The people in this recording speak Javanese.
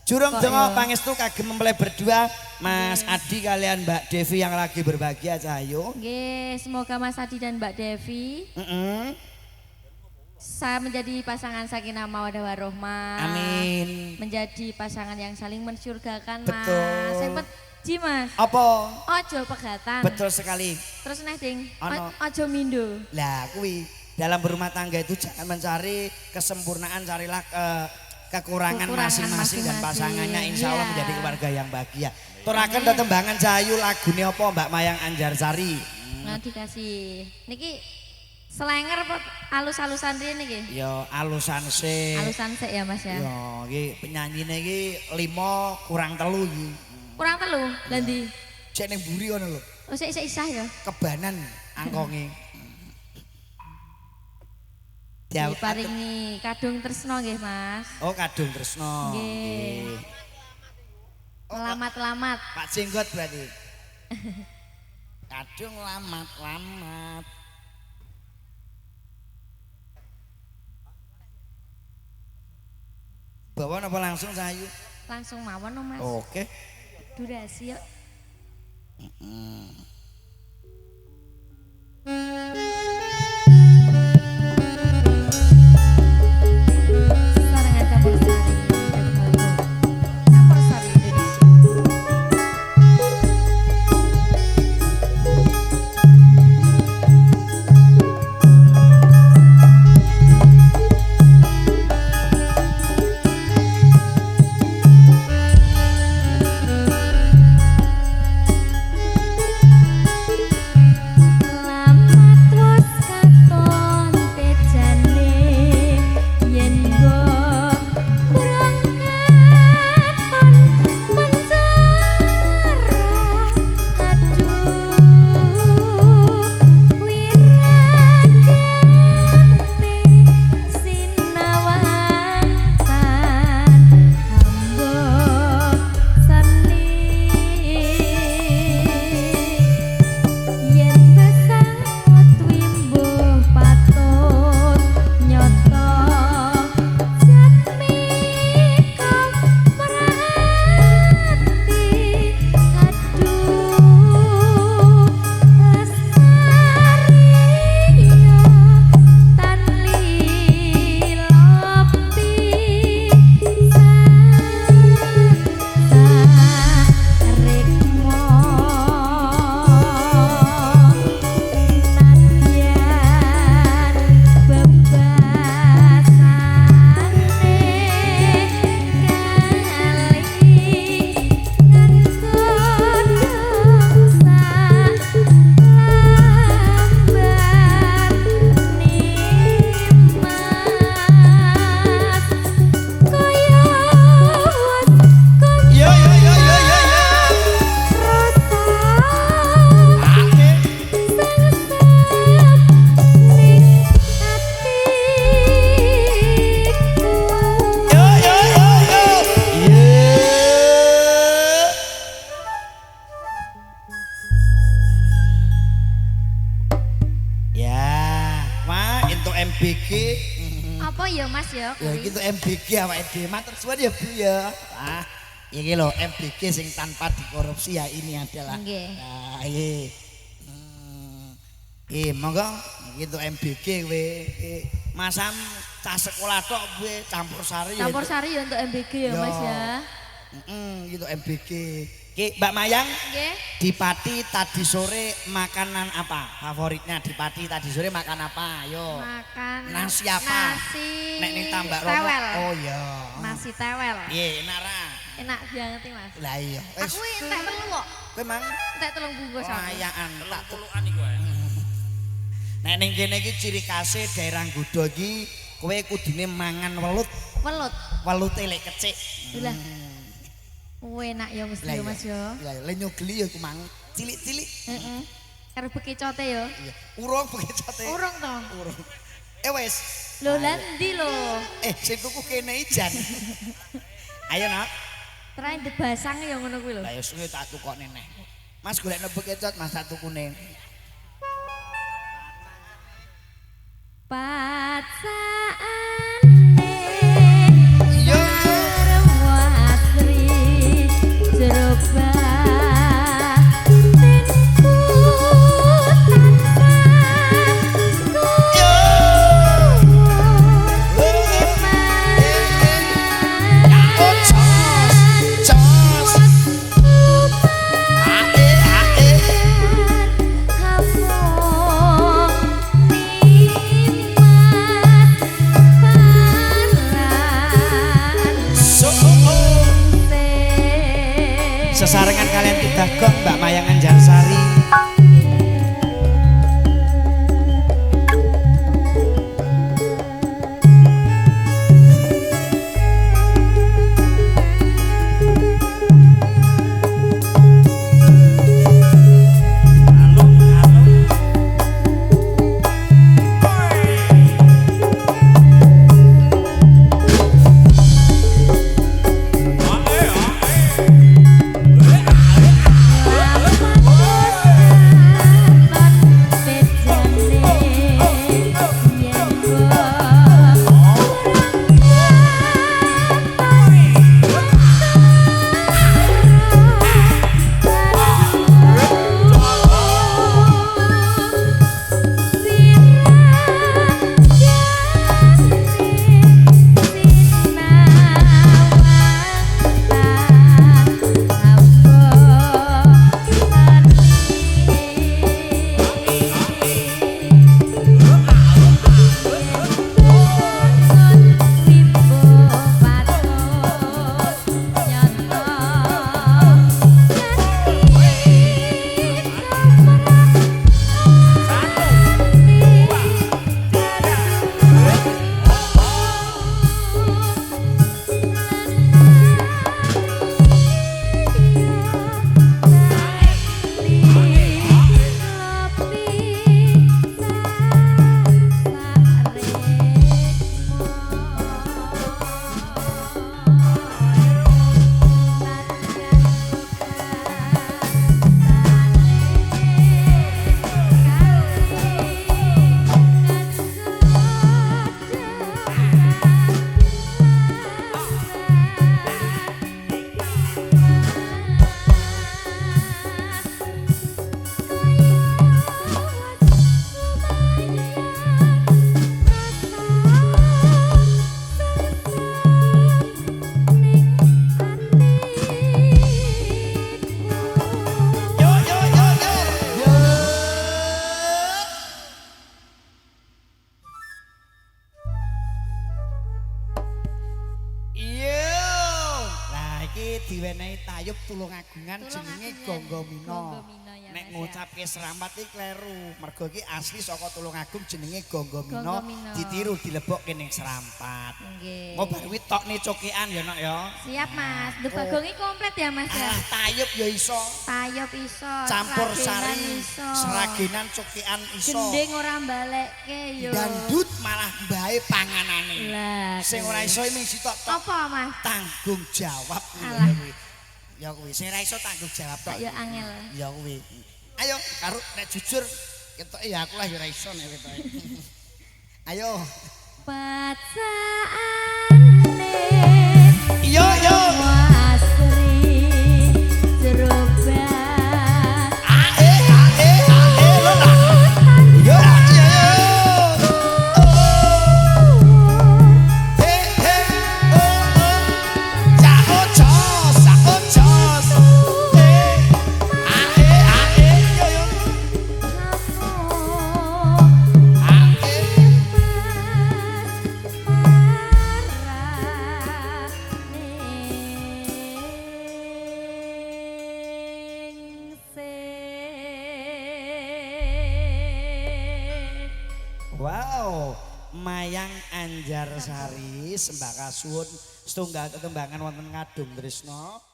Jurung donga pangestu kagem mempelai berdua Mas Adi kalian Mbak Devi yang lagi berbahagia Cahayu. Nggih, semoga Mas Adi dan Mbak Devi saya menjadi pasangan sakinah mawaddah warohmah. Amin. Menjadi pasangan yang saling mensyurgakan, Betul. Mas. Sing ji, Mas. Apa? Ojo pegatan. Betul sekali. Terus nih, Ding. Ono. Ojo mindo. Lah kuwi dalam berumah tangga itu jangan mencari kesempurnaan, carilah kekurangan masing-masing dan pasangannya insya Allah menjadi keluarga yang bahagia. Turaken tetembangan Cahayu lagune apa Mbak Mayang Anjarsari? Nah dikasih niki selenger alus-alusan rene niki. Ya alusan sik. Alusan sik ya Mas ya. Ya iki penyanyine iki 5 kurang 3 iki. Kurang 3 lha ndi? Cek ning mburi ngono lho. Oh sik isah ya. Kebanan angkonge. Diparingi kadung tresno nggih Mas. Oh kadung tresno. Nggih. Lamat-lamat. Pak Jenggot berarti. Kadung lamat-lamat. Bawa apa langsung Cahayu? Langsung mawon no Mas. Oke. Durasi yuk. Sarangan campur sari dari Bandung. Campur sari Indonesia. MBG. Apa ya Mas ya? Ya iki tuh MBG awake dhewe. Matur suwun ya Bu ya. Ah, iki lho MBG sing tanpa dikorupsi ya ini adalah. Nggih. Nah, iki. Monggo iki tuh MBG kowe. Masam cah sekolah tok kowe campur sari. Campur sari ya untuk MBG ya Mas ya. Gitu MBG. Ki Mbak Mayang, nggih. Di Pati tadi sore makanan apa? Favoritnya di Pati tadi sore makan apa? Ayo. Makan nasi apa? Nasi Nek ning tambak romo. tewel. Oh iya. Nasi tewel. Piye enak ra? Enak banget iki Mas. Lah iya. Aku entek telu kok. Kowe mang Entek 3 bungkus aku. layakan tak tulukan iku ae. Nek ning kene iki ciri khase daerah Gudo iki kowe kudune mangan welut. Welut. Welute lek kecik. Lah. Enak ya mesti ya Mas ya. Lah le nyogeli ya ku mang cilik-cilik. Heeh. Karo bekecote ya. Iya. Urung bekecote. Urung to. Urung. Wes. Lho lan ndi lho? Sing tuku kene ijan. Ayo nak. Terain debasang ya ngono kuwi lho. Lah ya suwe tak tukokne neh. Mas golekno bekecot Mas tak tukune. Pacaane yo sesarengan kalian Tidagong Mbak Mayang Anjarsari. Diwenehi tayub Tulungagungan jenenge Ganggomina. Nek ngucapke Seramat iki kleru, mergo iki asli saka Tulungagung jenenge Ganggomina, ditiru dilebokke ning Serampat. Nggih. Mau bar kuwi tokne cokean ya nok ya. Siap Mas, Debagong iki komplit ya Mas ya. Ah, tayub ya iso. Tayub iso, Campur sari, iso. seragenan cokean iso. Gending ora mbalekke yo. Dandut malah mbae panganane. Lah, Sing ora iso ming sitok tok. apa Mas? Tanggung jawab Alah. kuwi. Ya kuwi sing ora iso tanggung jawab tok. Ya angel. Ya kuwi. Ayo karo nek jujur ketoke ya aku lah ya ora iso nek ketoke. Ayo. Pacaane. Yo yo. Wasri jeroba. Ae lo lah. Yo yo. Wow, Mayang Anjarsari Sembah Kasuwun setunggal tetembangan wonten Ngadung Trisno.